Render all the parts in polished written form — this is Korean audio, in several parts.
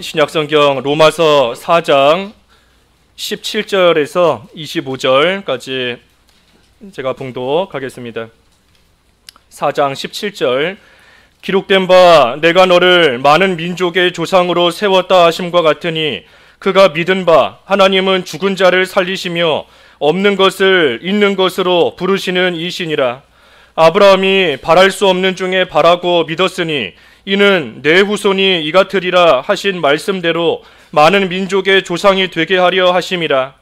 신약성경 로마서 4장 17절에서 25절까지 제가 봉독하겠습니다. 4장 17절. 기록된 바 내가 너를 많은 민족의 조상으로 세웠다 하심과 같으니 그가 믿은 바 하나님은 죽은 자를 살리시며 없는 것을 있는 것으로 부르시는 이시니라. 아브라함이 바랄 수 없는 중에 바라고 믿었으니 이는 내 후손이 이 같으리라 하신 말씀대로 많은 민족의 조상이 되게 하려 하심이라.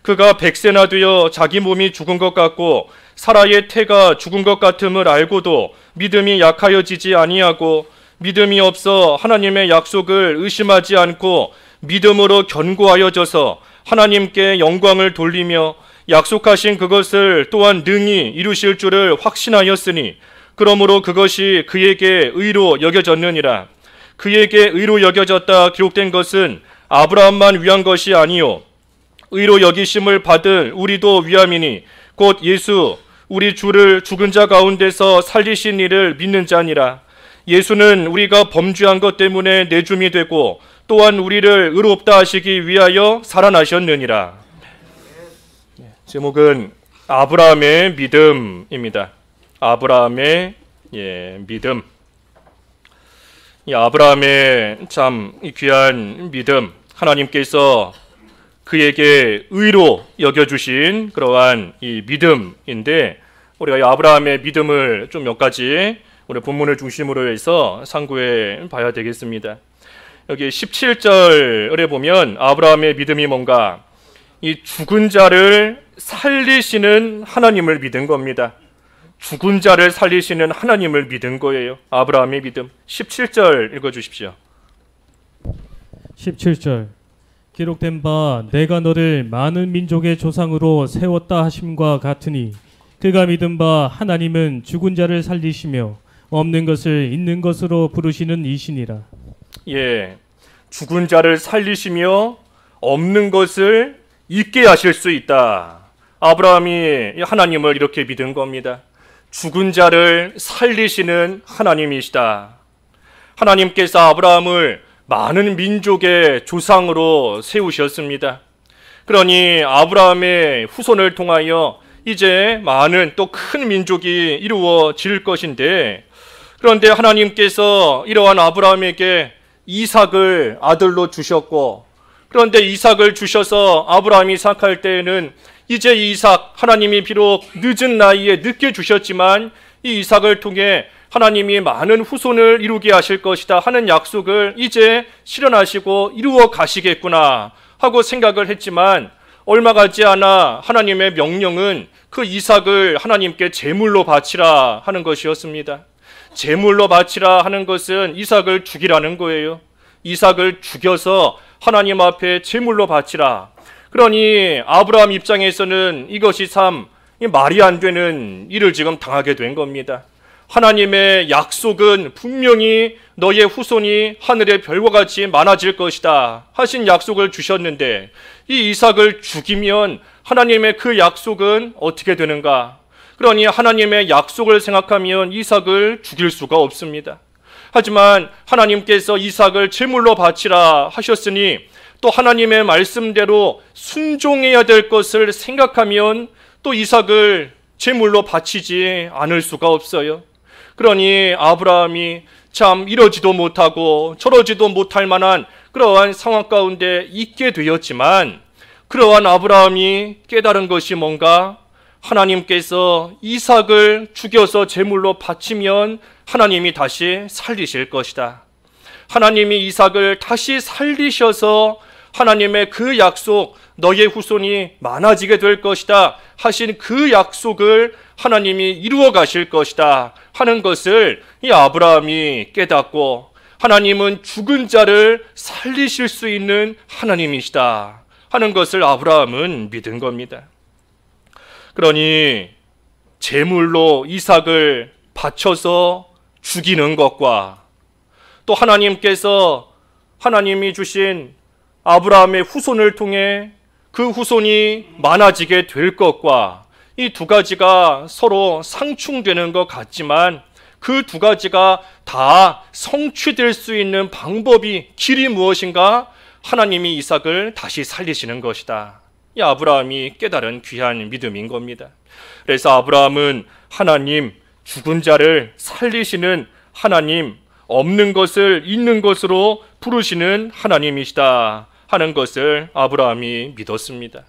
그가 100세나 되어 자기 몸이 죽은 것 같고 사라의 태가 죽은 것 같음을 알고도 믿음이 약하여지지 아니하고 믿음이 없어 하나님의 약속을 의심하지 않고 믿음으로 견고하여져서 하나님께 영광을 돌리며 약속하신 그것을 또한 능히 이루실 줄을 확신하였으니 그러므로 그것이 그에게 의로 여겨졌느니라. 그에게 의로 여겨졌다 기록된 것은 아브라함만 위한 것이 아니요 의로 여기심을 받을 우리도 위함이니 곧 예수 우리 주를 죽은 자 가운데서 살리신 이를 믿는 자니라. 예수는 우리가 범죄한 것 때문에 내줌이 되고 또한 우리를 의롭다 하시기 위하여 살아나셨느니라. 제목은 아브라함의 믿음입니다. 아브라함의 믿음. 이 아브라함의 참 귀한 믿음, 하나님께서 그에게 의로 여겨주신 그러한 이 믿음인데 우리가 이 아브라함의 믿음을 좀 몇 가지 우리 본문을 중심으로 해서 상고해 봐야 되겠습니다. 여기 17절에 보면 아브라함의 믿음이 뭔가 이 죽은 자를 살리시는 하나님을 믿은 겁니다. 죽은 자를 살리시는 하나님을 믿은 거예요. 아브라함의 믿음. 17절 읽어주십시오. 17절. 기록된 바 내가 너를 많은 민족의 조상으로 세웠다 하심과 같으니 그가 믿은 바 하나님은 죽은 자를 살리시며 없는 것을 있는 것으로 부르시는 이시니라. 죽은 자를 살리시며 없는 것을 있게 하실 수 있다. 아브라함이 하나님을 이렇게 믿은 겁니다. 죽은 자를 살리시는 하나님이시다. 하나님께서 아브라함을 많은 민족의 조상으로 세우셨습니다. 그러니 아브라함의 후손을 통하여 이제 많은 또 큰 민족이 이루어질 것인데, 그런데 하나님께서 이러한 아브라함에게 이삭을 아들로 주셨고, 그런데 이삭을 주셔서 아브라함이 생각할 때에는 이제 이삭, 하나님이 비록 늦은 나이에 늦게 주셨지만 이 이삭을 통해 하나님이 많은 후손을 이루게 하실 것이다 하는 약속을 이제 실현하시고 이루어 가시겠구나 하고 생각을 했지만, 얼마 가지 않아 하나님의 명령은 그 이삭을 하나님께 제물로 바치라 하는 것이었습니다. 제물로 바치라 하는 것은 이삭을 죽이라는 거예요. 이삭을 죽여서 하나님 앞에 제물로 바치라. 그러니 아브라함 입장에서는 이것이 참 말이 안 되는 일을 지금 당하게 된 겁니다. 하나님의 약속은 분명히 너의 후손이 하늘의 별과 같이 많아질 것이다 하신 약속을 주셨는데, 이 이삭을 죽이면 하나님의 그 약속은 어떻게 되는가? 그러니 하나님의 약속을 생각하면 이삭을 죽일 수가 없습니다. 하지만 하나님께서 이삭을 제물로 바치라 하셨으니 또 하나님의 말씀대로 순종해야 될 것을 생각하면 또 이삭을 제물로 바치지 않을 수가 없어요. 그러니 아브라함이 참 이러지도 못하고 저러지도 못할 만한 그러한 상황 가운데 있게 되었지만, 그러한 아브라함이 깨달은 것이 뭔가, 하나님께서 이삭을 죽여서 제물로 바치면 하나님이 다시 살리실 것이다. 하나님이 이삭을 다시 살리셔서 하나님의 그 약속, 너의 후손이 많아지게 될 것이다 하신 그 약속을 하나님이 이루어 가실 것이다 하는 것을 이 아브라함이 깨닫고, 하나님은 죽은 자를 살리실 수 있는 하나님이시다 하는 것을 아브라함은 믿은 겁니다. 그러니 제물로 이삭을 바쳐서 죽이는 것과 또 하나님께서 하나님이 주신 아브라함의 후손을 통해 그 후손이 많아지게 될 것과 이 두 가지가 서로 상충되는 것 같지만, 그 두 가지가 다 성취될 수 있는 방법이, 길이 무엇인가? 하나님이 이삭을 다시 살리시는 것이다. 이 아브라함이 깨달은 귀한 믿음인 겁니다. 그래서 아브라함은 하나님, 죽은 자를 살리시는 하나님, 없는 것을 있는 것으로 부르시는 하나님이시다 하는 것을 아브라함이 믿었습니다.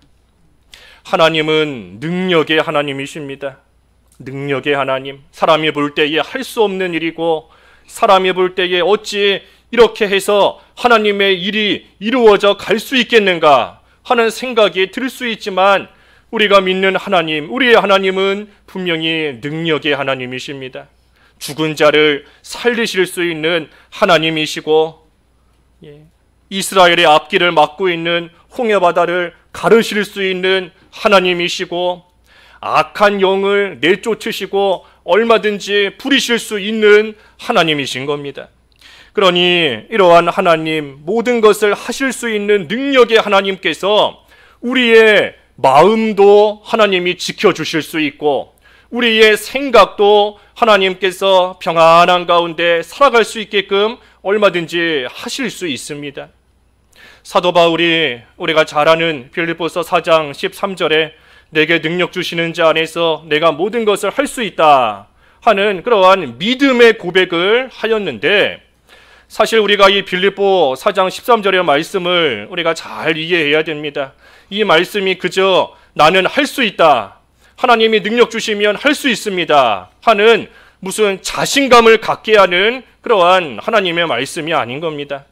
하나님은 능력의 하나님이십니다. 능력의 하나님, 사람이 볼 때에 할 수 없는 일이고 사람이 볼 때에 어찌 이렇게 해서 하나님의 일이 이루어져 갈 수 있겠는가 하는 생각이 들 수 있지만, 우리가 믿는 하나님, 우리의 하나님은 분명히 능력의 하나님이십니다. 죽은 자를 살리실 수 있는 하나님이시고, 이스라엘의 앞길을 막고 있는 홍해바다를 가르실 수 있는 하나님이시고, 악한 영을 내쫓으시고 얼마든지 부리실 수 있는 하나님이신 겁니다. 그러니 이러한 하나님, 모든 것을 하실 수 있는 능력의 하나님께서 우리의 마음도 하나님이 지켜주실 수 있고, 우리의 생각도 하나님께서 평안한 가운데 살아갈 수 있게끔 얼마든지 하실 수 있습니다. 사도 바울이 우리가 잘 아는 빌립보서 4장 13절에 내게 능력 주시는 자 안에서 내가 모든 것을 할 수 있다 하는 그러한 믿음의 고백을 하였는데, 사실 우리가 이 빌립보 4장 13절의 말씀을 우리가 잘 이해해야 됩니다. 이 말씀이 그저 나는 할 수 있다, 하나님이 능력 주시면 할 수 있습니다 하는 무슨 자신감을 갖게 하는 그러한 하나님의 말씀이 아닌 겁니다.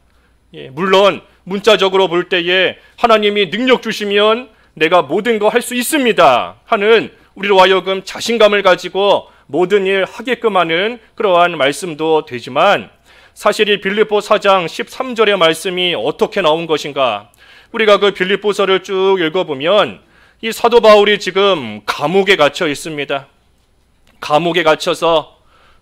물론 문자적으로 볼 때에 하나님이 능력 주시면 내가 모든 거 할 수 있습니다 하는, 우리로 하여금 자신감을 가지고 모든 일 하게끔 하는 그러한 말씀도 되지만, 사실 이 빌립보 4장 13절의 말씀이 어떻게 나온 것인가? 우리가 그 빌립보서를 쭉 읽어보면 이 사도 바울이 지금 감옥에 갇혀 있습니다. 감옥에 갇혀서,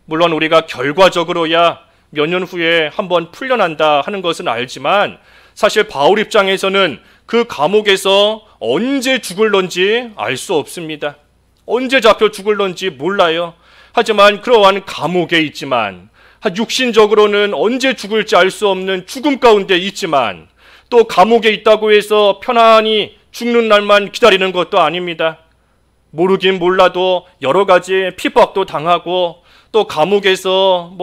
물론 우리가 결과적으로야 몇 년 후에 한번 풀려난다 하는 것은 알지만, 사실 바울 입장에서는 그 감옥에서 언제 죽을런지 알 수 없습니다. 언제 잡혀 죽을런지 몰라요. 하지만 그러한 감옥에 있지만, 육신적으로는 언제 죽을지 알 수 없는 죽음 가운데 있지만, 또 감옥에 있다고 해서 편안히 죽는 날만 기다리는 것도 아닙니다. 모르긴 몰라도 여러 가지 핍박도 당하고, 또 감옥에서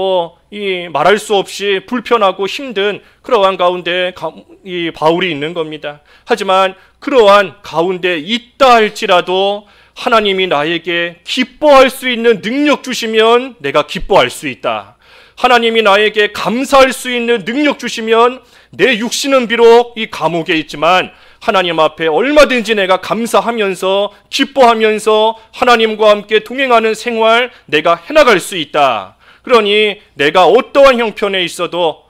말할 수 없이 불편하고 힘든 그러한 가운데 이 바울이 있는 겁니다. 하지만 그러한 가운데 있다 할지라도 하나님이 나에게 기뻐할 수 있는 능력 주시면 내가 기뻐할 수 있다. 하나님이 나에게 감사할 수 있는 능력 주시면 내 육신은 비록 이 감옥에 있지만 하나님 앞에 얼마든지 내가 감사하면서 기뻐하면서 하나님과 함께 동행하는 생활 내가 해나갈 수 있다. 그러니 내가 어떠한 형편에 있어도,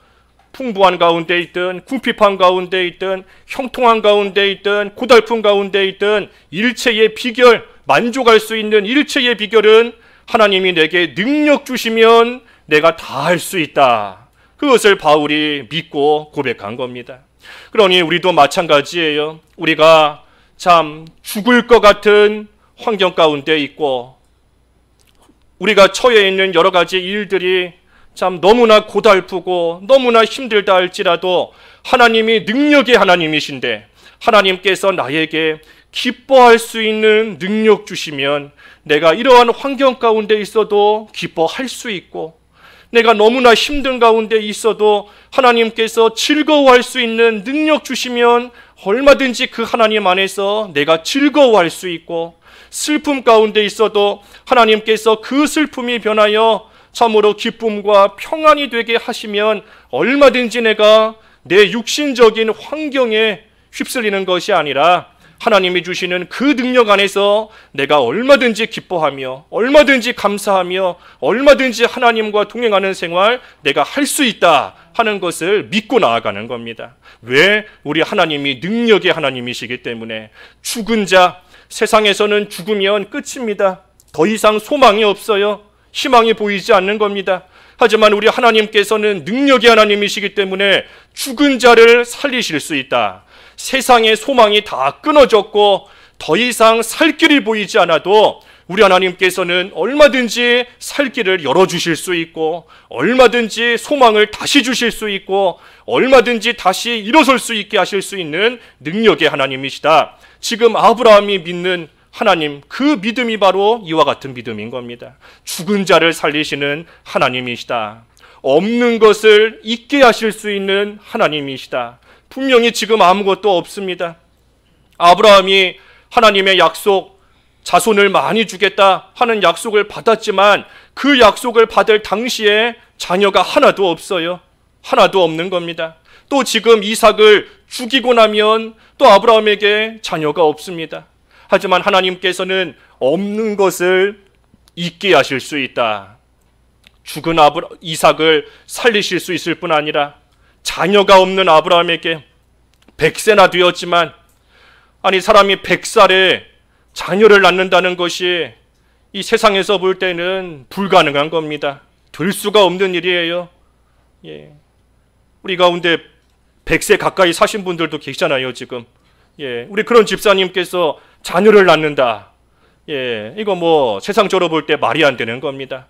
풍부한 가운데 있든 궁핍한 가운데 있든 형통한 가운데 있든 고달픈 가운데 있든, 일체의 비결, 만족할 수 있는 일체의 비결은 하나님이 내게 능력 주시면 내가 다 할 수 있다. 그것을 바울이 믿고 고백한 겁니다. 그러니 우리도 마찬가지예요. 우리가 참 죽을 것 같은 환경 가운데 있고, 우리가 처해 있는 여러 가지 일들이 참 너무나 고달프고 너무나 힘들다 할지라도 하나님이 능력의 하나님이신데, 하나님께서 나에게 기뻐할 수 있는 능력 주시면 내가 이러한 환경 가운데 있어도 기뻐할 수 있고, 내가 너무나 힘든 가운데 있어도 하나님께서 즐거워할 수 있는 능력 주시면 얼마든지 그 하나님 안에서 내가 즐거워할 수 있고, 슬픔 가운데 있어도 하나님께서 그 슬픔이 변하여 참으로 기쁨과 평안이 되게 하시면 얼마든지 내가 내 육신적인 환경에 휩쓸리는 것이 아니라 하나님이 주시는 그 능력 안에서 내가 얼마든지 기뻐하며 얼마든지 감사하며 얼마든지 하나님과 동행하는 생활 내가 할 수 있다 하는 것을 믿고 나아가는 겁니다. 왜? 우리 하나님이 능력의 하나님이시기 때문에. 죽은 자, 세상에서는 죽으면 끝입니다. 더 이상 소망이 없어요. 희망이 보이지 않는 겁니다. 하지만 우리 하나님께서는 능력의 하나님이시기 때문에 죽은 자를 살리실 수 있다. 세상의 소망이 다 끊어졌고 더 이상 살 길이 보이지 않아도 우리 하나님께서는 얼마든지 살 길을 열어주실 수 있고, 얼마든지 소망을 다시 주실 수 있고, 얼마든지 다시 일어설 수 있게 하실 수 있는 능력의 하나님이시다. 지금 아브라함이 믿는 하나님, 그 믿음이 바로 이와 같은 믿음인 겁니다. 죽은 자를 살리시는 하나님이시다. 없는 것을 있게 하실 수 있는 하나님이시다. 분명히 지금 아무것도 없습니다. 아브라함이 하나님의 약속, 자손을 많이 주겠다 하는 약속을 받았지만 그 약속을 받을 당시에 자녀가 하나도 없어요. 하나도 없는 겁니다. 또 지금 이삭을 죽이고 나면 또 아브라함에게 자녀가 없습니다. 하지만 하나님께서는 없는 것을 있게 하실 수 있다. 죽은 이삭을 살리실 수 있을 뿐 아니라 자녀가 없는 아브라함에게 100세나 되었지만, 아니 사람이 100살에 자녀를 낳는다는 것이 이 세상에서 볼 때는 불가능한 겁니다. 될 수가 없는 일이에요. 예. 우리 가운데 100세 가까이 사신 분들도 계시잖아요, 지금. 예. 우리 그런 집사님께서 자녀를 낳는다. 예. 이거 뭐 세상적으로 볼 때 말이 안 되는 겁니다.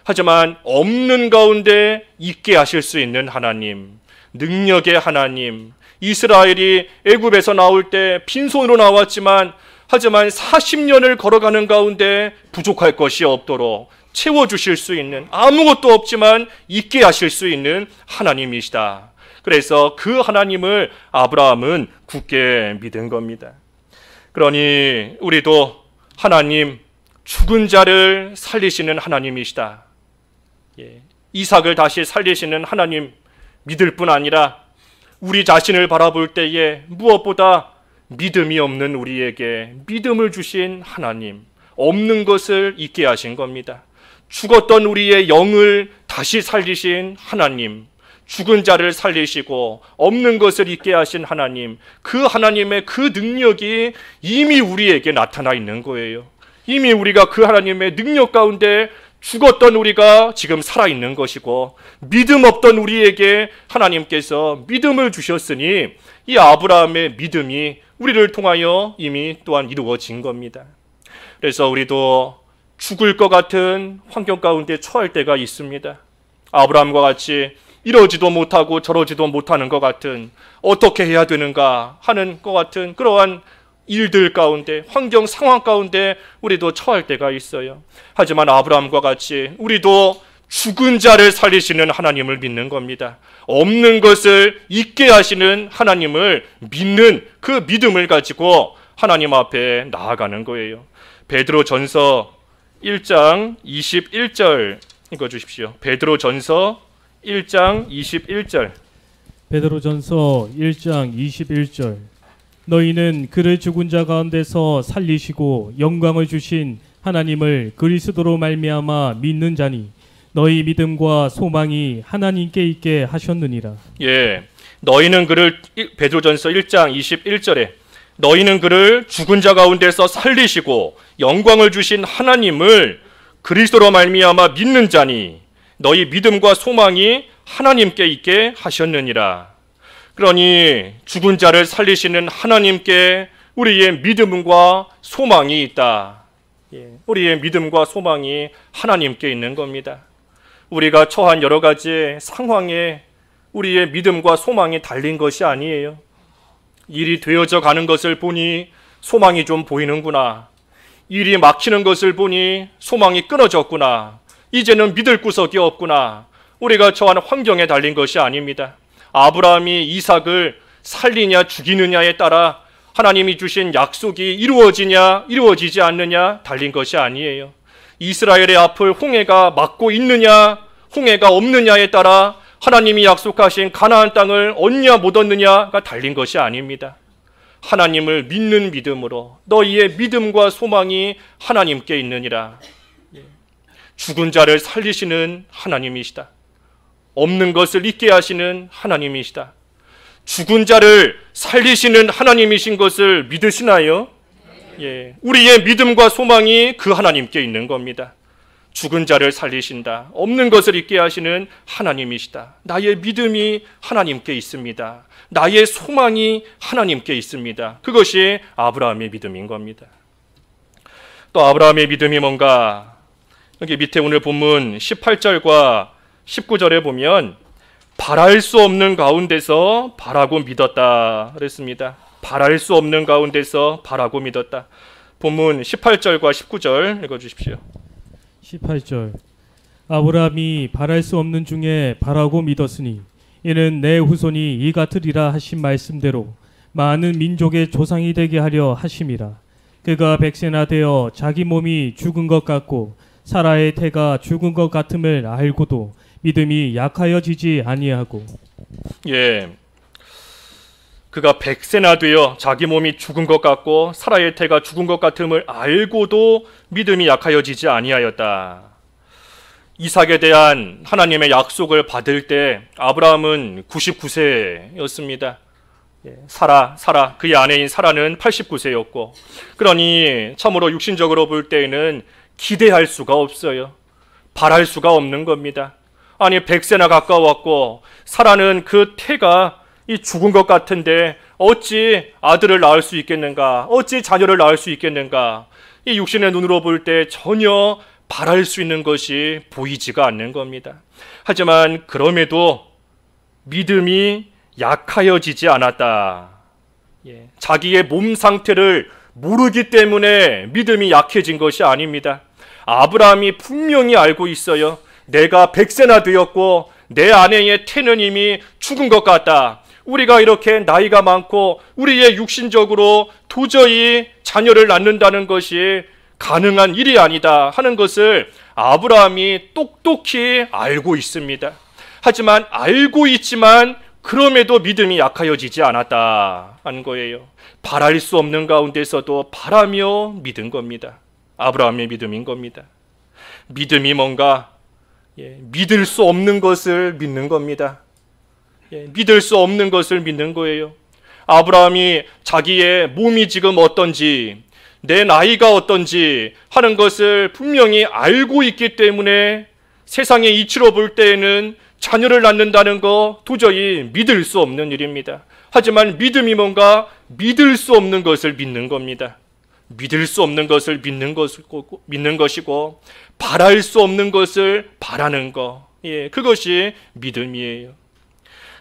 하지만 없는 가운데 있게 하실 수 있는 하나님, 능력의 하나님, 이스라엘이 애굽에서 나올 때 빈손으로 나왔지만 하지만 40년을 걸어가는 가운데 부족할 것이 없도록 채워주실 수 있는, 아무것도 없지만 있게 하실 수 있는 하나님이시다. 그래서 그 하나님을 아브라함은 굳게 믿은 겁니다. 그러니 우리도 하나님, 죽은 자를 살리시는 하나님이시다. 예. 이삭을 다시 살리시는 하나님 믿을 뿐 아니라 우리 자신을 바라볼 때에 무엇보다 믿음이 없는 우리에게 믿음을 주신 하나님, 없는 것을 있게 하신 겁니다. 죽었던 우리의 영을 다시 살리신 하나님, 죽은 자를 살리시고 없는 것을 있게 하신 하나님, 그 하나님의 그 능력이 이미 우리에게 나타나 있는 거예요. 이미 우리가 그 하나님의 능력 가운데 죽었던 우리가 지금 살아있는 것이고, 믿음 없던 우리에게 하나님께서 믿음을 주셨으니 이 아브라함의 믿음이 우리를 통하여 이미 또한 이루어진 겁니다. 그래서 우리도 죽을 것 같은 환경 가운데 처할 때가 있습니다. 아브라함과 같이 이러지도 못하고 저러지도 못하는 것 같은, 어떻게 해야 되는가 하는 것 같은 그러한 일들 가운데, 환경 상황 가운데 우리도 처할 때가 있어요. 하지만 아브라함과 같이 우리도 죽은 자를 살리시는 하나님을 믿는 겁니다. 없는 것을 있게 하시는 하나님을 믿는 그 믿음을 가지고 하나님 앞에 나아가는 거예요. 베드로전서 1장 21절 읽어주십시오. 베드로전서 1장 21절. 베드로전서 1장 21절. 너희는 그를 죽은 자 가운데서 살리시고 영광을 주신 하나님을 그리스도로 말미암아 믿는 자니 너희 믿음과 소망이 하나님께 있게 하셨느니라. 예, 너희는 그를, 베드로전서 1장 21절에 너희는 그를 죽은 자 가운데서 살리시고 영광을 주신 하나님을 그리스도로 말미암아 믿는 자니 너희 믿음과 소망이 하나님께 있게 하셨느니라. 그러니 죽은 자를 살리시는 하나님께 우리의 믿음과 소망이 있다. 우리의 믿음과 소망이 하나님께 있는 겁니다. 우리가 처한 여러 가지 상황에 우리의 믿음과 소망이 달린 것이 아니에요. 일이 되어져 가는 것을 보니 소망이 좀 보이는구나. 일이 막히는 것을 보니 소망이 끊어졌구나. 이제는 믿을 구석이 없구나. 우리가 처한 환경에 달린 것이 아닙니다. 아브라함이 이삭을 살리냐 죽이느냐에 따라 하나님이 주신 약속이 이루어지냐 이루어지지 않느냐 달린 것이 아니에요. 이스라엘의 앞을 홍해가 막고 있느냐 홍해가 없느냐에 따라 하나님이 약속하신 가나안 땅을 얻냐 못 얻느냐가 달린 것이 아닙니다. 하나님을 믿는 믿음으로 너희의 믿음과 소망이 하나님께 있느니라. 죽은 자를 살리시는 하나님이시다. 없는 것을 있게 하시는 하나님이시다. 죽은 자를 살리시는 하나님이신 것을 믿으시나요? 예, 우리의 믿음과 소망이 그 하나님께 있는 겁니다. 죽은 자를 살리신다. 없는 것을 있게 하시는 하나님이시다. 나의 믿음이 하나님께 있습니다. 나의 소망이 하나님께 있습니다. 그것이 아브라함의 믿음인 겁니다. 또 아브라함의 믿음이 뭔가? 여기 밑에 오늘 본문 18절과 19절에 보면 바랄 수 없는 가운데서 바라고 믿었다 그랬습니다. 바랄 수 없는 가운데서 바라고 믿었다. 본문 18절과 19절 읽어주십시오. 18절. 아브라함이 바랄 수 없는 중에 바라고 믿었으니 이는 내 후손이 이 같으리라 하신 말씀대로 많은 민족의 조상이 되게 하려 하심이라. 그가 백세나 되어 자기 몸이 죽은 것 같고 사라의 태가 죽은 것 같음을 알고도 믿음이 약하여지지 아니하고. 예, 그가 백세나 되어 자기 몸이 죽은 것 같고 사라의 태가 죽은 것 같음을 알고도 믿음이 약하여지지 아니하였다. 이삭에 대한 하나님의 약속을 받을 때 아브라함은 99세였습니다. 사라 그의 아내인 사라는 89세였고, 그러니 참으로 육신적으로 볼 때에는 기대할 수가 없어요. 바랄 수가 없는 겁니다. 아니 100세나 가까웠고 사라는 그 태가 이 죽은 것 같은데 어찌 아들을 낳을 수 있겠는가? 어찌 자녀를 낳을 수 있겠는가? 이 육신의 눈으로 볼 때 전혀 바랄 수 있는 것이 보이지가 않는 겁니다. 하지만 그럼에도 믿음이 약하여지지 않았다. 자기의 몸 상태를 모르기 때문에 믿음이 약해진 것이 아닙니다. 아브라함이 분명히 알고 있어요. 내가 100세나 되었고 내 아내의 태는 이미 죽은 것 같다. 우리가 이렇게 나이가 많고 우리의 육신적으로 도저히 자녀를 낳는다는 것이 가능한 일이 아니다 하는 것을 아브라함이 똑똑히 알고 있습니다. 하지만 알고 있지만 그럼에도 믿음이 약하여지지 않았다 하는 거예요. 바랄 수 없는 가운데서도 바라며 믿은 겁니다. 아브라함의 믿음인 겁니다. 믿음이 뭔가? 믿을 수 없는 것을 믿는 겁니다. 믿을 수 없는 것을 믿는 거예요. 아브라함이 자기의 몸이 지금 어떤지, 내 나이가 어떤지 하는 것을 분명히 알고 있기 때문에 세상의 이치로 볼 때에는 자녀를 낳는다는 거 도저히 믿을 수 없는 일입니다. 하지만 믿음이 뭔가? 믿을 수 없는 것을 믿는 겁니다. 믿을 수 없는 것을 믿는 것이고 바랄 수 없는 것을 바라는 것, 그것이 믿음이에요.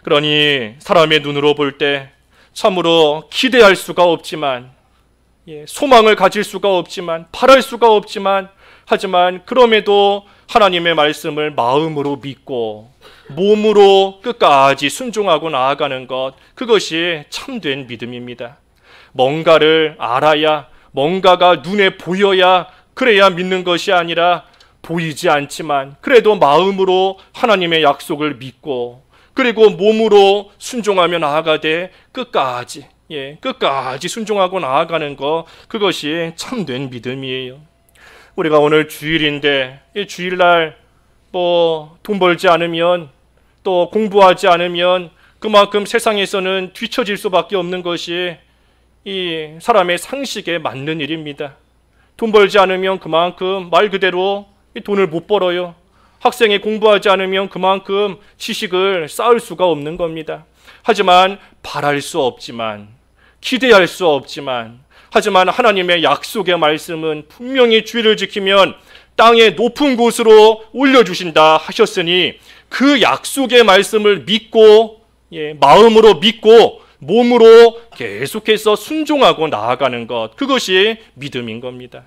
그러니 사람의 눈으로 볼 때 참으로 기대할 수가 없지만, 소망을 가질 수가 없지만, 바랄 수가 없지만, 하지만 그럼에도 하나님의 말씀을 마음으로 믿고 몸으로 끝까지 순종하고 나아가는 것, 그것이 참된 믿음입니다. 뭔가를 알아야, 뭔가가 눈에 보여야 그래야 믿는 것이 아니라 보이지 않지만 그래도 마음으로 하나님의 약속을 믿고 그리고 몸으로 순종하며 나아가되 끝까지 순종하고 나아가는 것, 그것이 참된 믿음이에요. 우리가 오늘 주일인데 이 주일날 돈 벌지 않으면 또 공부하지 않으면 그만큼 세상에서는 뒤처질 수밖에 없는 것이 이 사람의 상식에 맞는 일입니다. 돈 벌지 않으면 그만큼 말 그대로 돈을 못 벌어요. 학생이 공부하지 않으면 그만큼 지식을 쌓을 수가 없는 겁니다. 하지만 바랄 수 없지만, 기대할 수 없지만, 하지만 하나님의 약속의 말씀은 분명히 주의를 지키면 땅의 높은 곳으로 올려주신다 하셨으니 그 약속의 말씀을 믿고, 마음으로 믿고 몸으로 계속해서 순종하고 나아가는 것, 그것이 믿음인 겁니다.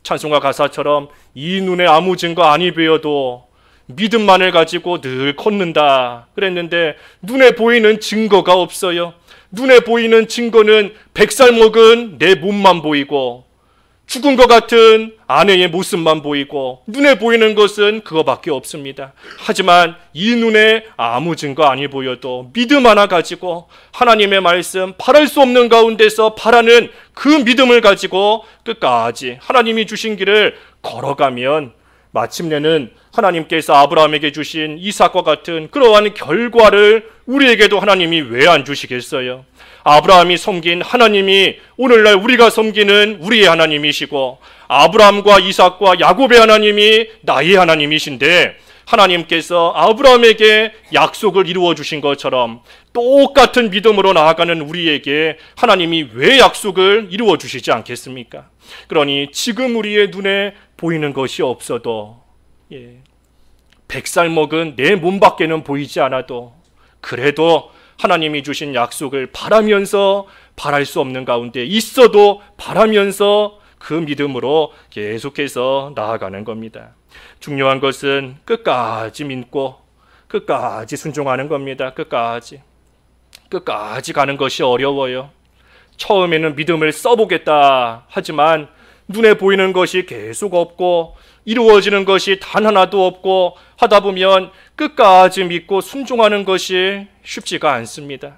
찬송가 가사처럼 이 눈에 아무 증거 아니 보여도 믿음만을 가지고 늘 걷는다 그랬는데 눈에 보이는 증거가 없어요. 눈에 보이는 증거는 100살 먹은 내 몸만 보이고 죽은 것 같은 아내의 모습만 보이고 눈에 보이는 것은 그거밖에 없습니다. 하지만 이 눈에 아무 증거 아니 보여도 믿음 하나 가지고 하나님의 말씀, 바랄 수 없는 가운데서 바라는 그 믿음을 가지고 끝까지 하나님이 주신 길을 걸어가면 마침내는 하나님께서 아브라함에게 주신 이삭과 같은 그러한 결과를 우리에게도 하나님이 왜 안 주시겠어요? 아브라함이 섬긴 하나님이 오늘날 우리가 섬기는 우리의 하나님이시고 아브라함과 이삭과 야곱의 하나님이 나의 하나님이신데 하나님께서 아브라함에게 약속을 이루어 주신 것처럼 똑같은 믿음으로 나아가는 우리에게 하나님이 왜 약속을 이루어 주시지 않겠습니까? 그러니 지금 우리의 눈에 보이는 것이 없어도, 백살 먹은 내 몸 밖에는 보이지 않아도, 그래도 하나님이 주신 약속을 바라면서 바랄 수 없는 가운데 있어도 바라면서 그 믿음으로 계속해서 나아가는 겁니다. 중요한 것은 끝까지 믿고 끝까지 순종하는 겁니다. 끝까지 가는 것이 어려워요. 처음에는 믿음을 써보겠다 하지만 눈에 보이는 것이 계속 없고 이루어지는 것이 단 하나도 없고 하다 보면 끝까지 믿고 순종하는 것이 쉽지가 않습니다.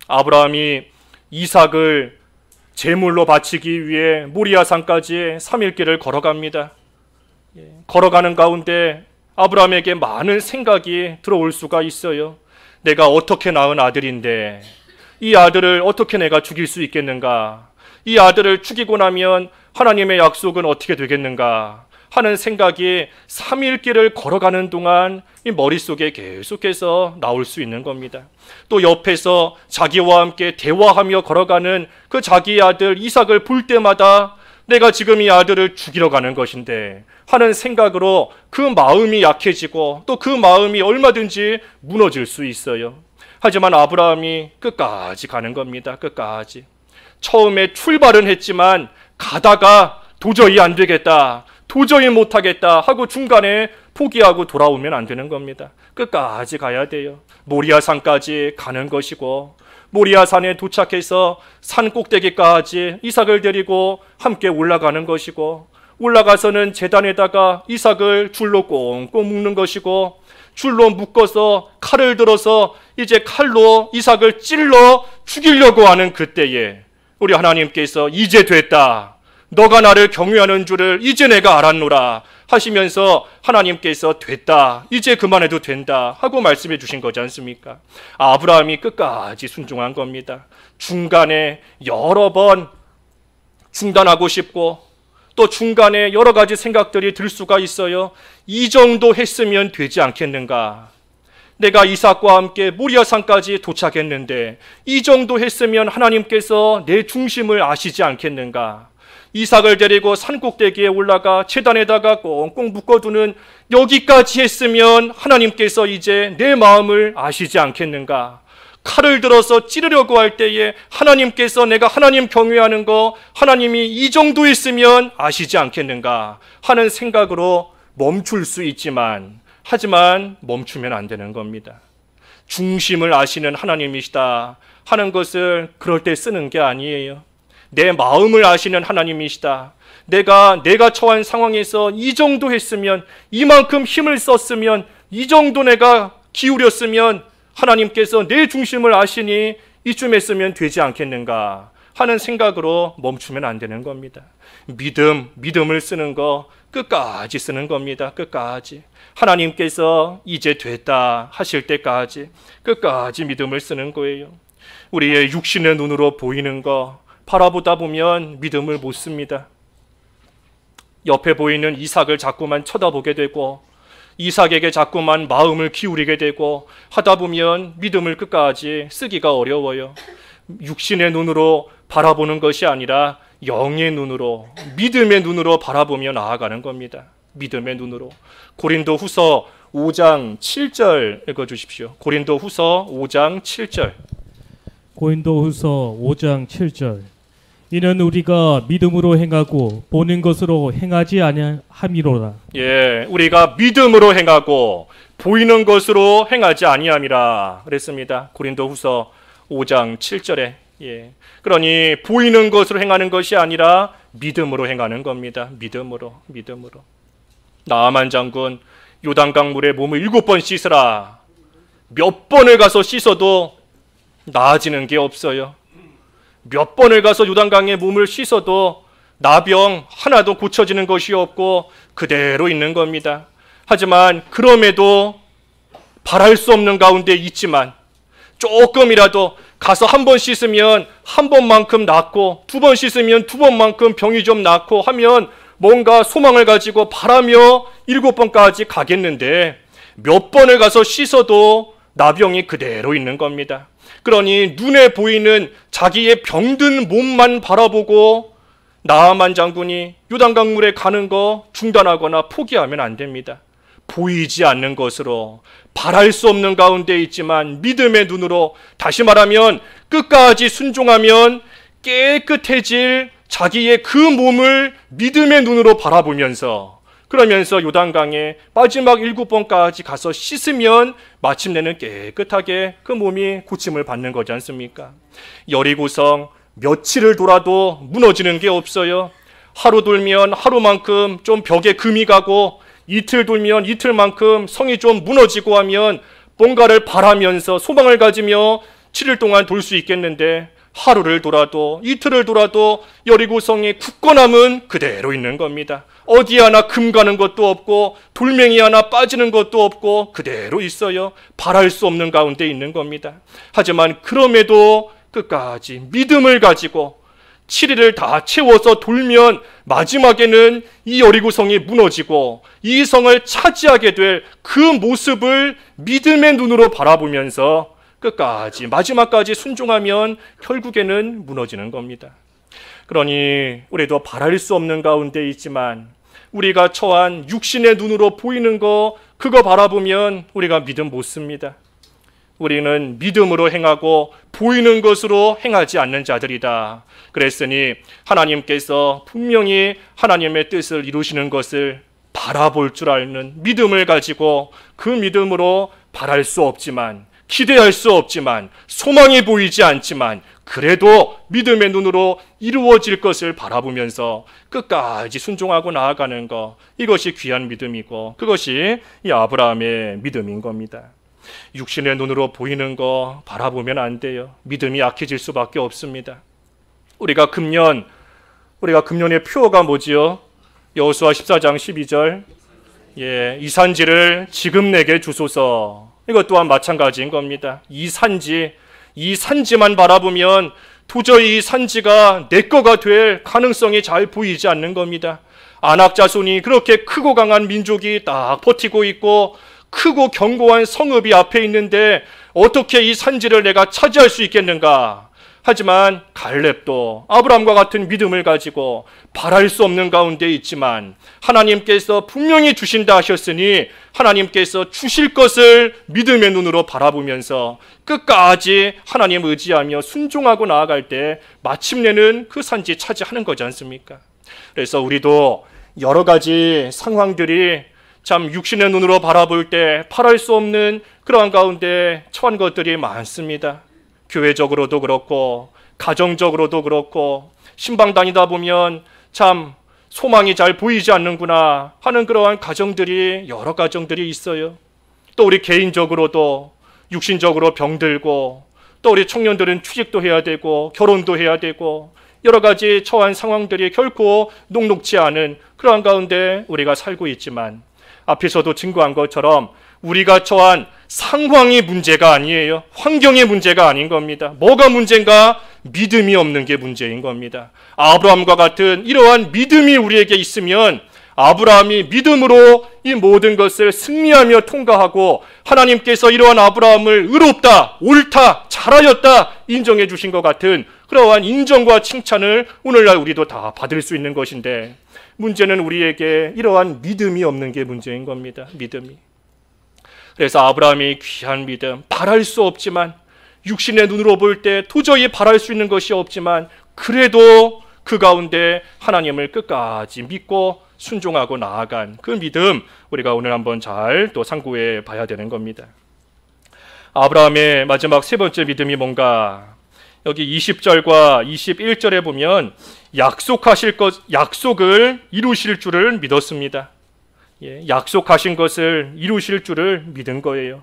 아브라함이 이삭을 제물로 바치기 위해 모리아 산까지 3일 길을 걸어갑니다. 걸어가는 가운데 아브라함에게 많은 생각이 들어올 수가 있어요. 내가 어떻게 낳은 아들인데 이 아들을 어떻게 내가 죽일 수 있겠는가? 이 아들을 죽이고 나면 하나님의 약속은 어떻게 되겠는가? 하는 생각이 3일 길을 걸어가는 동안 이 머릿속에 계속해서 나올 수 있는 겁니다. 또 옆에서 자기와 함께 대화하며 걸어가는 그 자기의 아들 이삭을 볼 때마다 내가 지금 이 아들을 죽이러 가는 것인데 하는 생각으로 그 마음이 약해지고 또 그 마음이 얼마든지 무너질 수 있어요. 하지만 아브라함이 끝까지 가는 겁니다. 끝까지. 처음에 출발은 했지만 가다가 도저히 안 되겠다, 도저히 못하겠다 하고 중간에 포기하고 돌아오면 안 되는 겁니다. 끝까지 가야 돼요. 모리아 산까지 가는 것이고 모리아 산에 도착해서 산 꼭대기까지 이삭을 데리고 함께 올라가는 것이고 올라가서는 제단에다가 이삭을 줄로 꽁꽁 묶는 것이고 줄로 묶어서 칼을 들어서 이제 칼로 이삭을 찔러 죽이려고 하는 그때에 우리 하나님께서 이제 됐다, 너가 나를 경외하는 줄을 이제 내가 알았노라 하시면서 하나님께서 됐다, 이제 그만해도 된다 하고 말씀해 주신 거지 않습니까? 아브라함이 끝까지 순종한 겁니다. 중간에 여러 번 중단하고 싶고 또 중간에 여러 가지 생각들이 들 수가 있어요. 이 정도 했으면 되지 않겠는가? 내가 이삭과 함께 모리아 산까지 도착했는데 이 정도 했으면 하나님께서 내 중심을 아시지 않겠는가? 이삭을 데리고 산 꼭대기에 올라가 제단에다가 꽁꽁 묶어두는 여기까지 했으면 하나님께서 이제 내 마음을 아시지 않겠는가? 칼을 들어서 찌르려고 할 때에 하나님께서 내가 하나님 경외하는 거 하나님이 이 정도 했으면 아시지 않겠는가 하는 생각으로 멈출 수 있지만 하지만 멈추면 안 되는 겁니다. 중심을 아시는 하나님이시다 하는 것을 그럴 때 쓰는 게 아니에요. 내 마음을 아시는 하나님이시다. 내가 처한 상황에서 이 정도 했으면, 이만큼 힘을 썼으면, 이 정도 내가 기울였으면 하나님께서 내 중심을 아시니 이쯤 했으면 되지 않겠는가 하는 생각으로 멈추면 안 되는 겁니다. 믿음을 쓰는 거 끝까지 쓰는 겁니다. 끝까지. 하나님께서 이제 됐다 하실 때까지 끝까지 믿음을 쓰는 거예요. 우리의 육신의 눈으로 보이는 거 바라보다 보면 믿음을 못 씁니다. 옆에 보이는 이삭을 자꾸만 쳐다보게 되고 이삭에게 자꾸만 마음을 기울이게 되고 하다 보면 믿음을 끝까지 쓰기가 어려워요. 육신의 눈으로 바라보는 것이 아니라 영의 눈으로, 믿음의 눈으로 바라보며 나아가는 겁니다. 믿음의 눈으로. 고린도 후서 5장 7절 읽어주십시오. 고린도 후서 5장 7절. 고린도 후서 5장 7절. 이는 우리가 믿음으로 행하고 보는 것으로 행하지 아니함이로라. 예, 우리가 믿음으로 행하고 보이는 것으로 행하지 아니함이라 그랬습니다. 고린도 후서 5장 7절에. 예. 그러니 보이는 것으로 행하는 것이 아니라 믿음으로 행하는 겁니다. 믿음으로. 나아만 장군 요단강 물에 몸을 7번 씻으라. 몇 번을 가서 씻어도 나아지는 게 없어요. 몇 번을 가서 요단강에 몸을 씻어도 나병 하나도 고쳐지는 것이 없고 그대로 있는 겁니다. 하지만 그럼에도 바랄 수 없는 가운데 있지만 조금이라도 가서 한 번 씻으면 한 번만큼 낫고 두 번 씻으면 두 번만큼 병이 좀 낫고 하면 뭔가 소망을 가지고 바라며 7번까지 가겠는데 몇 번을 가서 씻어도 나병이 그대로 있는 겁니다. 그러니 눈에 보이는 자기의 병든 몸만 바라보고 나아만 장군이 요단강물에 가는 거 중단하거나 포기하면 안 됩니다. 보이지 않는 것으로 바랄 수 없는 가운데 있지만 믿음의 눈으로, 다시 말하면 끝까지 순종하면 깨끗해질 자기의 그 몸을 믿음의 눈으로 바라보면서, 그러면서 요단강에 마지막 7번까지 가서 씻으면 마침내는 깨끗하게 그 몸이 고침을 받는 거지 않습니까? 여리고성 며칠을 돌아도 무너지는 게 없어요. 하루 돌면 하루만큼 좀 벽에 금이 가고, 이틀 돌면 이틀만큼 성이 좀 무너지고 하면 뭔가를 바라면서 소망을 가지며 7일 동안 돌 수 있겠는데, 하루를 돌아도 이틀을 돌아도 여리고성이 굳건함은 그대로 있는 겁니다. 어디 하나 금 가는 것도 없고 돌멩이 하나 빠지는 것도 없고 그대로 있어요. 바랄 수 없는 가운데 있는 겁니다. 하지만 그럼에도 끝까지 믿음을 가지고 7일을 다 채워서 돌면 마지막에는 이 여리고성이 무너지고 이 성을 차지하게 될 그 모습을 믿음의 눈으로 바라보면서 끝까지 마지막까지 순종하면 결국에는 무너지는 겁니다. 그러니 우리도 바랄 수 없는 가운데 있지만 우리가 처한 육신의 눈으로 보이는 거, 그거 바라보면 우리가 믿음 못 씁니다. 우리는 믿음으로 행하고 보이는 것으로 행하지 않는 자들이다. 그랬으니 하나님께서 분명히 하나님의 뜻을 이루시는 것을 바라볼 줄 아는 믿음을 가지고 그 믿음으로 바랄 수 없지만, 기대할 수 없지만, 소망이 보이지 않지만 그래도 믿음의 눈으로 이루어질 것을 바라보면서 끝까지 순종하고 나아가는 것, 이것이 귀한 믿음이고 그것이 이 아브라함의 믿음인 겁니다. 육신의 눈으로 보이는 거 바라보면 안 돼요. 믿음이 약해질 수밖에 없습니다. 우리가 금년의 표어가 뭐지요? 여호수아 14장 12절, 이 산지를 지금 내게 주소서. 이것 또한 마찬가지인 겁니다. 이 산지만 바라보면 도저히 이 산지가 내 거가 될 가능성이 잘 보이지 않는 겁니다. 아낙 자손이 그렇게 크고 강한 민족이 딱 버티고 있고 크고 견고한 성읍이 앞에 있는데 어떻게 이 산지를 내가 차지할 수 있겠는가? 하지만 갈렙도 아브라함과 같은 믿음을 가지고 바랄 수 없는 가운데 있지만 하나님께서 분명히 주신다 하셨으니 하나님께서 주실 것을 믿음의 눈으로 바라보면서 끝까지 하나님 의지하며 순종하고 나아갈 때 마침내는 그 산지 차지하는 거지 않습니까? 그래서 우리도 여러 가지 상황들이 참 육신의 눈으로 바라볼 때 바랄 수 없는 그러한 가운데 처한 것들이 많습니다. 교회적으로도 그렇고 가정적으로도 그렇고 신방 다니다 보면 참 소망이 잘 보이지 않는구나 하는 그러한 가정들이, 여러 가정들이 있어요. 또 우리 개인적으로도 육신적으로 병들고, 또 우리 청년들은 취직도 해야 되고 결혼도 해야 되고 여러 가지 처한 상황들이 결코 녹록지 않은 그러한 가운데 우리가 살고 있지만, 앞에서도 증거한 것처럼 우리가 처한 상황이 문제가 아니에요. 환경의 문제가 아닌 겁니다. 뭐가 문제인가? 믿음이 없는 게 문제인 겁니다. 아브라함과 같은 이러한 믿음이 우리에게 있으면 아브라함이 믿음으로 이 모든 것을 승리하며 통과하고 하나님께서 이러한 아브라함을 의롭다, 옳다, 잘하였다 인정해 주신 것 같은 그러한 인정과 칭찬을 오늘날 우리도 다 받을 수 있는 것인데, 문제는 우리에게 이러한 믿음이 없는 게 문제인 겁니다. 믿음이. 그래서 아브라함이 귀한 믿음, 바랄 수 없지만, 육신의 눈으로 볼 때 도저히 바랄 수 있는 것이 없지만 그래도 그 가운데 하나님을 끝까지 믿고 순종하고 나아간 그 믿음, 우리가 오늘 한번 잘 또 상고해 봐야 되는 겁니다. 아브라함의 마지막 세 번째 믿음이 뭔가? 여기 20절과 21절에 보면 약속을 이루실 줄을 믿었습니다. 약속하신 것을 이루실 줄을 믿은 거예요.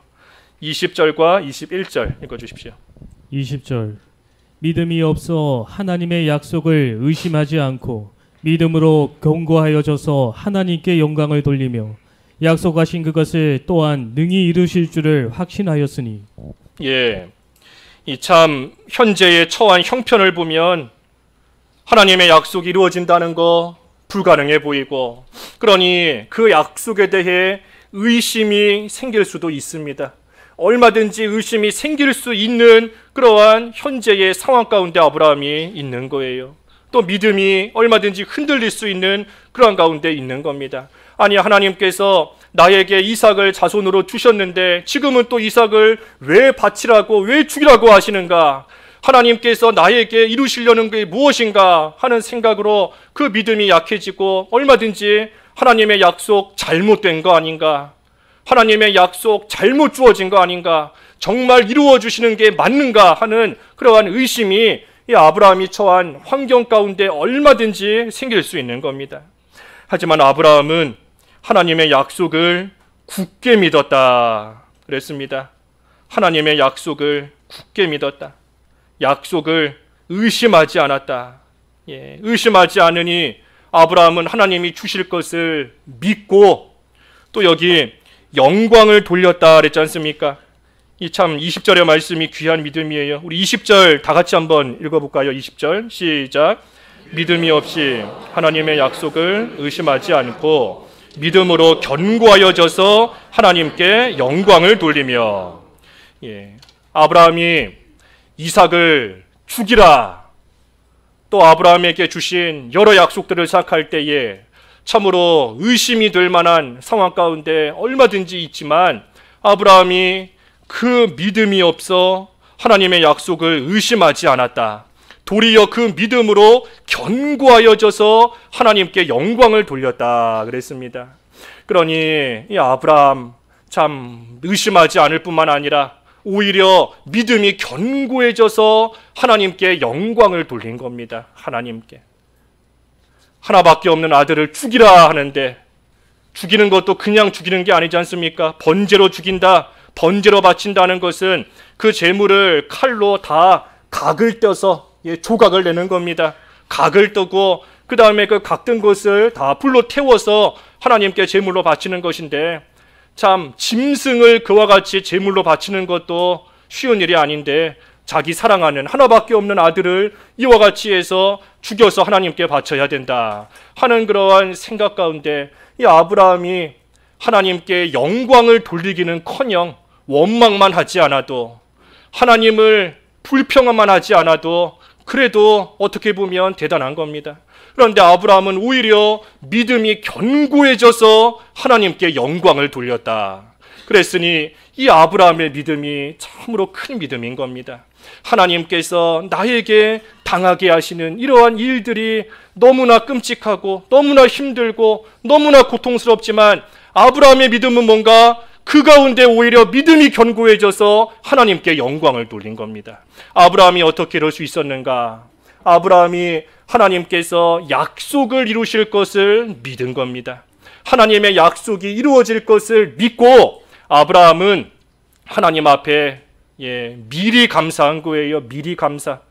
20절과 21절 읽어주십시오. 20절, 믿음이 없어 하나님의 약속을 의심하지 않고 믿음으로 견고하여져서 하나님께 영광을 돌리며 약속하신 그것을 또한 능히 이루실 줄을 확신하였으니. 이 참 현재의 처한 형편을 보면 하나님의 약속이 이루어진다는 거 불가능해 보이고, 그러니 그 약속에 대해 의심이 생길 수도 있습니다. 얼마든지 의심이 생길 수 있는 그러한 현재의 상황 가운데 아브라함이 있는 거예요. 또 믿음이 얼마든지 흔들릴 수 있는 그러한 가운데 있는 겁니다. 아니, 하나님께서 나에게 이삭을 자손으로 주셨는데 지금은 또 이삭을 왜 바치라고, 왜 죽이라고 하시는가? 하나님께서 나에게 이루시려는 게 무엇인가 하는 생각으로 그 믿음이 약해지고, 얼마든지 하나님의 약속 잘못된 거 아닌가? 하나님의 약속 잘못 주어진 거 아닌가? 정말 이루어 주시는 게 맞는가 하는 그러한 의심이 이 아브라함이 처한 환경 가운데 얼마든지 생길 수 있는 겁니다. 하지만 아브라함은 하나님의 약속을 굳게 믿었다 그랬습니다. 하나님의 약속을 굳게 믿었다. 약속을 의심하지 않았다. 의심하지 않으니 아브라함은 하나님이 주실 것을 믿고, 또 여기 영광을 돌렸다 그랬지 않습니까? 이 참 20절의 말씀이 귀한 믿음이에요. 우리 20절 다 같이 한번 읽어볼까요? 20절 시작. 믿음이 없이 하나님의 약속을 의심하지 않고 믿음으로 견고하여져서 하나님께 영광을 돌리며. 아브라함이 이삭을 죽이라, 또 아브라함에게 주신 여러 약속들을 생각할 때에 참으로 의심이 될 만한 상황 가운데 얼마든지 있지만, 아브라함이 그 믿음이 없어 하나님의 약속을 의심하지 않았다. 도리어 그 믿음으로 견고하여져서 하나님께 영광을 돌렸다 그랬습니다. 그러니 이 아브라함 참 의심하지 않을 뿐만 아니라 오히려 믿음이 견고해져서 하나님께 영광을 돌린 겁니다. 하나님께. 하나밖에 없는 아들을 죽이라 하는데, 죽이는 것도 그냥 죽이는 게 아니지 않습니까? 번제로 죽인다, 번제로 바친다는 것은 그 제물을 칼로 다 각을 떼서 조각을 내는 겁니다. 각을 뜨고 그 다음에 그 각든 것을 다 불로 태워서 하나님께 제물로 바치는 것인데, 참 짐승을 그와 같이 제물로 바치는 것도 쉬운 일이 아닌데, 자기 사랑하는 하나밖에 없는 아들을 이와 같이 해서 죽여서 하나님께 바쳐야 된다 하는 그러한 생각 가운데 이 아브라함이 하나님께 영광을 돌리기는커녕 원망만 하지 않아도, 하나님을 불평만 하지 않아도 그래도 어떻게 보면 대단한 겁니다. 그런데 아브라함은 오히려 믿음이 견고해져서 하나님께 영광을 돌렸다. 그랬으니 이 아브라함의 믿음이 참으로 큰 믿음인 겁니다. 하나님께서 나에게 당하게 하시는 이러한 일들이 너무나 끔찍하고 너무나 힘들고 너무나 고통스럽지만, 아브라함의 믿음은 뭔가 그 가운데 오히려 믿음이 견고해져서 하나님께 영광을 돌린 겁니다. 아브라함이 어떻게 이럴 수 있었는가? 아브라함이 하나님께서 약속을 이루실 것을 믿은 겁니다. 하나님의 약속이 이루어질 것을 믿고 아브라함은 하나님 앞에 미리 감사한 거예요. 미리 감사.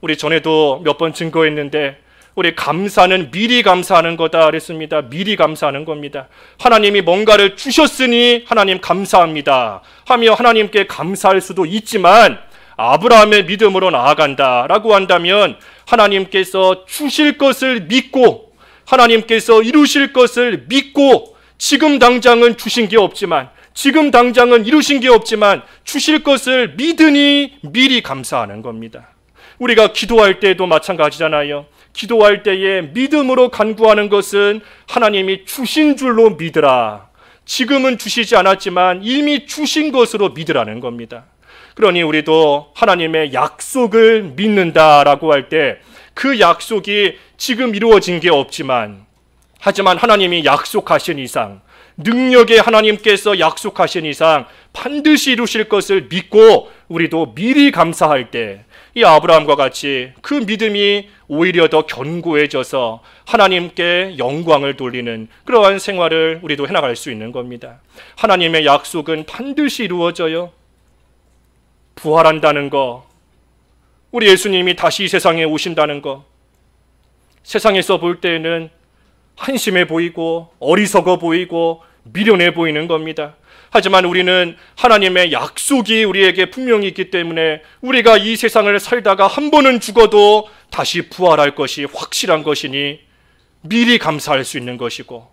우리 전에도 몇 번 증거했는데, 우리 감사는 미리 감사하는 거다 그랬습니다. 미리 감사하는 겁니다. 하나님이 뭔가를 주셨으니 하나님 감사합니다 하며 하나님께 감사할 수도 있지만, 아브라함의 믿음으로 나아간다라고 한다면 하나님께서 주실 것을 믿고, 하나님께서 이루실 것을 믿고, 지금 당장은 주신 게 없지만, 지금 당장은 이루신 게 없지만 주실 것을 믿으니 미리 감사하는 겁니다. 우리가 기도할 때도 마찬가지잖아요. 기도할 때에 믿음으로 간구하는 것은 하나님이 주신 줄로 믿으라. 지금은 주시지 않았지만 이미 주신 것으로 믿으라는 겁니다. 그러니 우리도 하나님의 약속을 믿는다라고 할 때 그 약속이 지금 이루어진 게 없지만, 하지만 하나님이 약속하신 이상, 능력의 하나님께서 약속하신 이상 반드시 이루실 것을 믿고 우리도 미리 감사할 때, 이 아브라함과 같이 그 믿음이 오히려 더 견고해져서 하나님께 영광을 돌리는 그러한 생활을 우리도 해나갈 수 있는 겁니다. 하나님의 약속은 반드시 이루어져요. 부활한다는 거, 우리 예수님이 다시 이 세상에 오신다는 거, 세상에서 볼 때에는 한심해 보이고 어리석어 보이고 미련해 보이는 겁니다. 하지만 우리는 하나님의 약속이 우리에게 분명히 있기 때문에 우리가 이 세상을 살다가 한 번은 죽어도 다시 부활할 것이 확실한 것이니 미리 감사할 수 있는 것이고,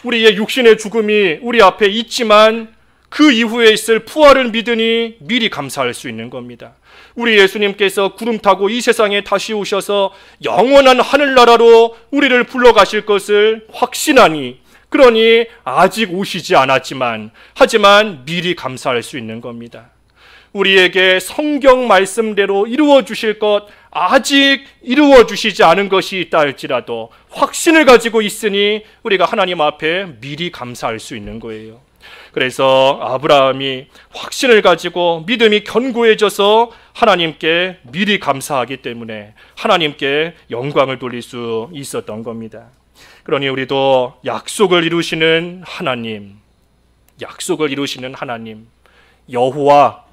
우리의 육신의 죽음이 우리 앞에 있지만 그 이후에 있을 부활을 믿으니 미리 감사할 수 있는 겁니다. 우리 예수님께서 구름 타고 이 세상에 다시 오셔서 영원한 하늘나라로 우리를 불러가실 것을 확신하니, 그러니 아직 오시지 않았지만 하지만 미리 감사할 수 있는 겁니다. 우리에게 성경 말씀대로 이루어 주실 것, 아직 이루어 주시지 않은 것이 있다 할지라도 확신을 가지고 있으니 우리가 하나님 앞에 미리 감사할 수 있는 거예요. 그래서 아브라함이 확신을 가지고 믿음이 견고해져서 하나님께 미리 감사하기 때문에 하나님께 영광을 돌릴 수 있었던 겁니다. 그러니 우리도 약속을 이루시는 하나님, 여호와,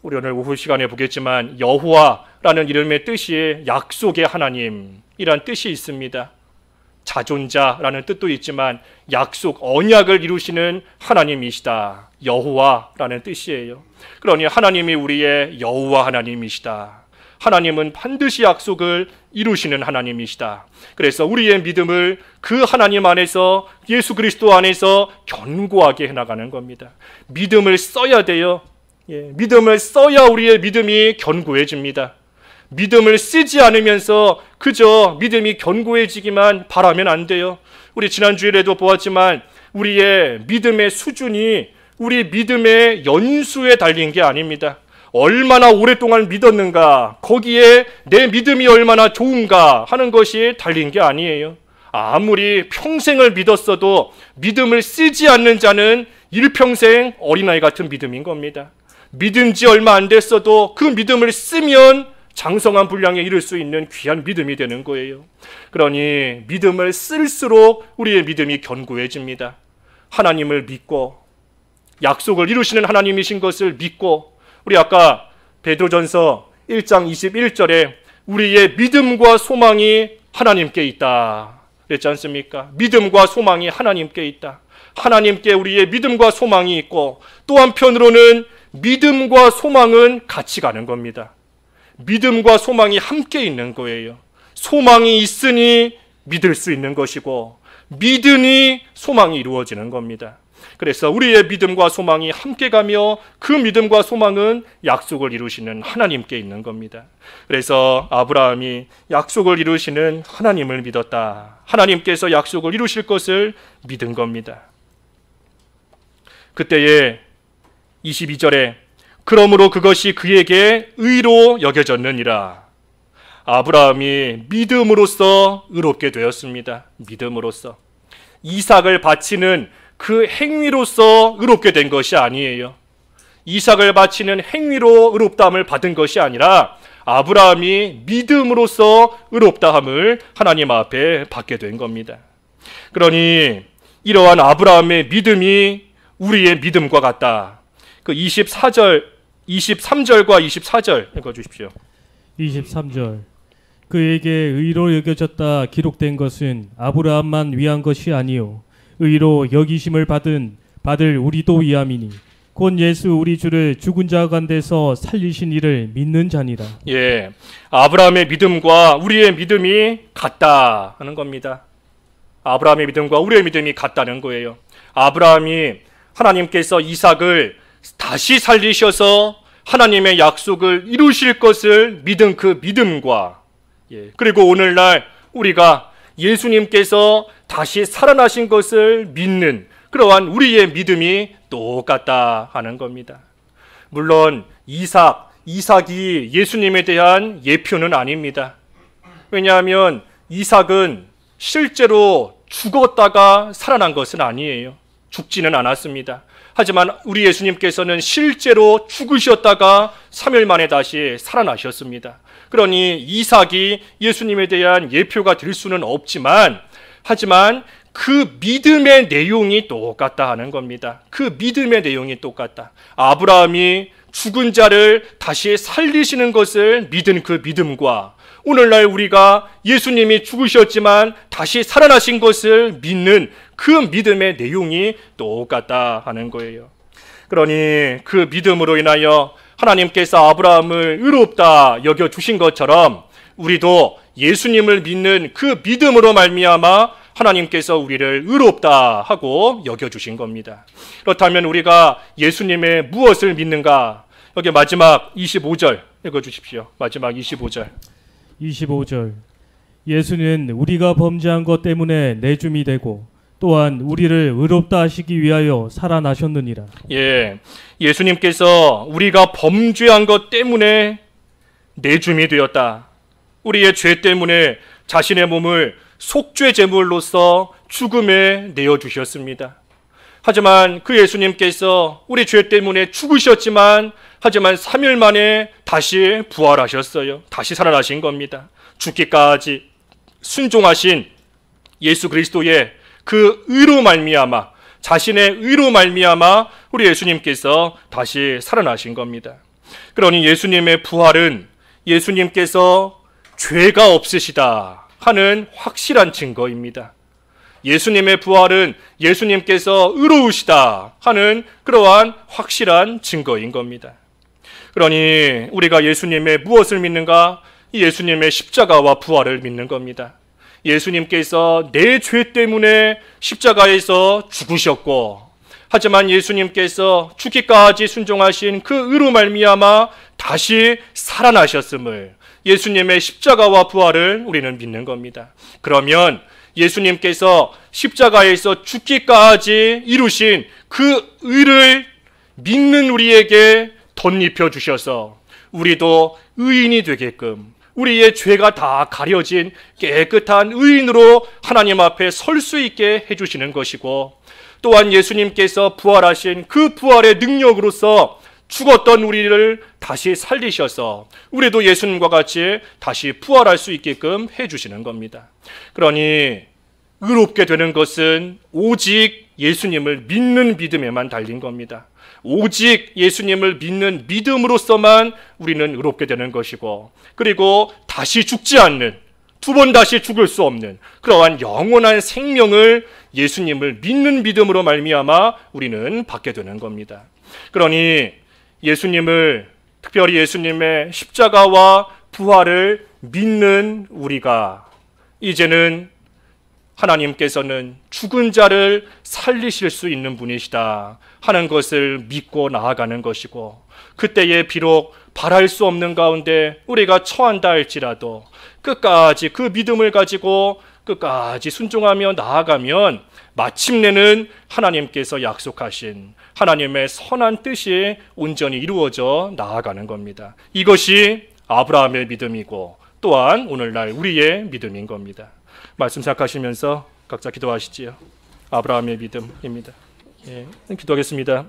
우리 오늘 오후 시간에 보겠지만 여호와라는 이름의 뜻이 약속의 하나님이란 뜻이 있습니다. 자존자라는 뜻도 있지만 약속, 언약을 이루시는 하나님이시다, 여호와라는 뜻이에요. 그러니 하나님이 우리의 여호와 하나님이시다. 하나님은 반드시 약속을 이루시는 하나님이시다. 그래서 우리의 믿음을 그 하나님 안에서, 예수 그리스도 안에서 견고하게 해나가는 겁니다. 믿음을 써야 돼요. 믿음을 써야 우리의 믿음이 견고해집니다. 믿음을 쓰지 않으면서 그저 믿음이 견고해지기만 바라면 안 돼요. 우리 지난주일에도 보았지만 우리의 믿음의 수준이 우리 믿음의 연수에 달린 게 아닙니다. 얼마나 오랫동안 믿었는가, 거기에 내 믿음이 얼마나 좋은가 하는 것이 달린 게 아니에요. 아무리 평생을 믿었어도 믿음을 쓰지 않는 자는 일평생 어린아이 같은 믿음인 겁니다. 믿은 지 얼마 안 됐어도 그 믿음을 쓰면 장성한 분량에 이를 수 있는 귀한 믿음이 되는 거예요. 그러니 믿음을 쓸수록 우리의 믿음이 견고해집니다. 하나님을 믿고 약속을 이루시는 하나님이신 것을 믿고, 우리 아까 베드로전서 1장 21절에 우리의 믿음과 소망이 하나님께 있다 그랬지 않습니까? 믿음과 소망이 하나님께 있다. 하나님께 우리의 믿음과 소망이 있고, 또 한편으로는 믿음과 소망은 같이 가는 겁니다. 믿음과 소망이 함께 있는 거예요. 소망이 있으니 믿을 수 있는 것이고, 믿으니 소망이 이루어지는 겁니다. 그래서 우리의 믿음과 소망이 함께 가며 그 믿음과 소망은 약속을 이루시는 하나님께 있는 겁니다. 그래서 아브라함이 약속을 이루시는 하나님을 믿었다. 하나님께서 약속을 이루실 것을 믿은 겁니다. 그때에 22절에 그러므로 그것이 그에게 의로 여겨졌느니라. 아브라함이 믿음으로써 의롭게 되었습니다. 믿음으로써. 이삭을 바치는 그 행위로서 의롭게 된 것이 아니에요. 이삭을 바치는 행위로 의롭다함을 받은 것이 아니라 아브라함이 믿음으로써 의롭다함을 하나님 앞에 받게 된 겁니다. 그러니 이러한 아브라함의 믿음이 우리의 믿음과 같다. 그 23절과 24절 읽어주십시오. 23절. 그에게 의로 여겨졌다 기록된 것은 아브라함만 위한 것이 아니요 의로 여기심을 받을 우리도 위함이니 곧 예수 우리 주를 죽은 자 가운데서 살리신 이를 믿는 자니라. 예, 아브라함의 믿음과 우리의 믿음이 같다 하는 겁니다. 아브라함의 믿음과 우리의 믿음이 같다는 거예요. 아브라함이 하나님께서 이삭을 다시 살리셔서 하나님의 약속을 이루실 것을 믿은 그 믿음과, 그리고 오늘날 우리가 예수님께서 다시 살아나신 것을 믿는 그러한 우리의 믿음이 똑같다 하는 겁니다. 물론 이삭이 예수님에 대한 예표는 아닙니다. 왜냐하면 이삭은 실제로 죽었다가 살아난 것은 아니에요. 죽지는 않았습니다. 하지만 우리 예수님께서는 실제로 죽으셨다가 3일 만에 다시 살아나셨습니다. 그러니 이삭이 예수님에 대한 예표가 될 수는 없지만, 하지만 그 믿음의 내용이 똑같다 하는 겁니다. 그 믿음의 내용이 똑같다. 아브라함이 죽은 자를 다시 살리시는 것을 믿은 그 믿음과 오늘날 우리가 예수님이 죽으셨지만 다시 살아나신 것을 믿는 그 믿음의 내용이 똑같다 하는 거예요. 그러니 그 믿음으로 인하여 하나님께서 아브라함을 의롭다 여겨주신 것처럼 우리도 예수님을 믿는 그 믿음으로 말미암아 하나님께서 우리를 의롭다 하고 여겨주신 겁니다. 그렇다면 우리가 예수님의 무엇을 믿는가? 여기 마지막 25절 읽어주십시오. 마지막 25절. 25절. 예수는 우리가 범죄한 것 때문에 내줌이 되고 또한 우리를 의롭다 하시기 위하여 살아나셨느니라. 예, 예수님께서 우리가 범죄한 것 때문에 내줌이 되었다. 우리의 죄 때문에 자신의 몸을 속죄 제물로서 죽음에 내어주셨습니다. 하지만 그 예수님께서 우리 죄 때문에 죽으셨지만 하지만 3일 만에 다시 부활하셨어요. 다시 살아나신 겁니다. 죽기까지 순종하신 예수 그리스도의 그 의로 말미암아, 자신의 의로 말미암아 우리 예수님께서 다시 살아나신 겁니다. 그러니 예수님의 부활은 예수님께서 죄가 없으시다 하는 확실한 증거입니다. 예수님의 부활은 예수님께서 의로우시다 하는 그러한 확실한 증거인 겁니다. 그러니 우리가 예수님의 무엇을 믿는가? 예수님의 십자가와 부활을 믿는 겁니다. 예수님께서 내 죄 때문에 십자가에서 죽으셨고, 하지만 예수님께서 죽기까지 순종하신 그 의로 말미암아 다시 살아나셨음을, 예수님의 십자가와 부활을 우리는 믿는 겁니다. 그러면 예수님께서 십자가에서 죽기까지 이루신 그 의를 믿는 우리에게 덧입혀 주셔서 우리도 의인이 되게끔, 우리의 죄가 다 가려진 깨끗한 의인으로 하나님 앞에 설 수 있게 해주시는 것이고, 또한 예수님께서 부활하신 그 부활의 능력으로서 죽었던 우리를 다시 살리셔서 우리도 예수님과 같이 다시 부활할 수 있게끔 해주시는 겁니다. 그러니 의롭게 되는 것은 오직 예수님을 믿는 믿음에만 달린 겁니다. 오직 예수님을 믿는 믿음으로서만 우리는 의롭게 되는 것이고, 그리고 다시 죽지 않는, 두 번 다시 죽을 수 없는 그러한 영원한 생명을 예수님을 믿는 믿음으로 말미암아 우리는 받게 되는 겁니다. 그러니 예수님을, 특별히 예수님의 십자가와 부활을 믿는 우리가 이제는 하나님께서는 죽은 자를 살리실 수 있는 분이시다 하는 것을 믿고 나아가는 것이고, 그때에 비록 바랄 수 없는 가운데 우리가 처한다 할지라도 끝까지 그 믿음을 가지고 끝까지 순종하며 나아가면 마침내는 하나님께서 약속하신 하나님의 선한 뜻이 온전히 이루어져 나아가는 겁니다. 이것이 아브라함의 믿음이고 또한 오늘날 우리의 믿음인 겁니다. 말씀 생각하시면서 각자 기도하시지요. 아브라함의 믿음입니다. 기도하겠습니다.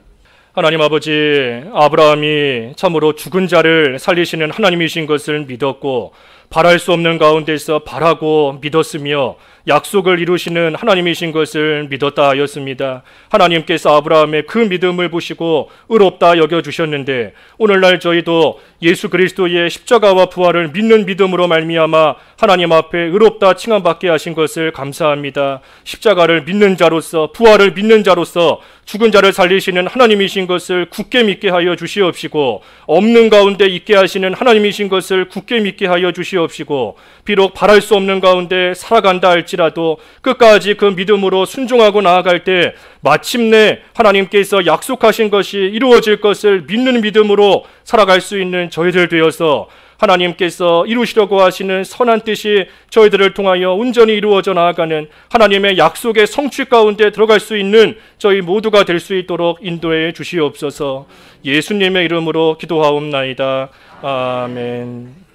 하나님 아버지, 아브라함이 참으로 죽은 자를 살리시는 하나님이신 것을 믿었고 바랄 수 없는 가운데서 바라고 믿었으며 약속을 이루시는 하나님이신 것을 믿었다 하였습니다. 하나님께서 아브라함의 그 믿음을 보시고 의롭다 여겨주셨는데 오늘날 저희도 예수 그리스도의 십자가와 부활을 믿는 믿음으로 말미암아 하나님 앞에 의롭다 칭함받게 하신 것을 감사합니다. 십자가를 믿는 자로서, 부활을 믿는 자로서 죽은 자를 살리시는 하나님이신 것을 굳게 믿게 하여 주시옵시고, 없는 가운데 있게 하시는 하나님이신 것을 굳게 믿게 하여 주시옵시고, 비록 바랄 수 없는 가운데 살아간다 할지라도 끝까지 그 믿음으로 순종하고 나아갈 때 마침내 하나님께서 약속하신 것이 이루어질 것을 믿는 믿음으로 살아갈 수 있는 저희들 되어서 하나님께서 이루시려고 하시는 선한 뜻이 저희들을 통하여 온전히 이루어져 나아가는 하나님의 약속의 성취 가운데 들어갈 수 있는 저희 모두가 될 수 있도록 인도해 주시옵소서. 예수님의 이름으로 기도하옵나이다. 아멘.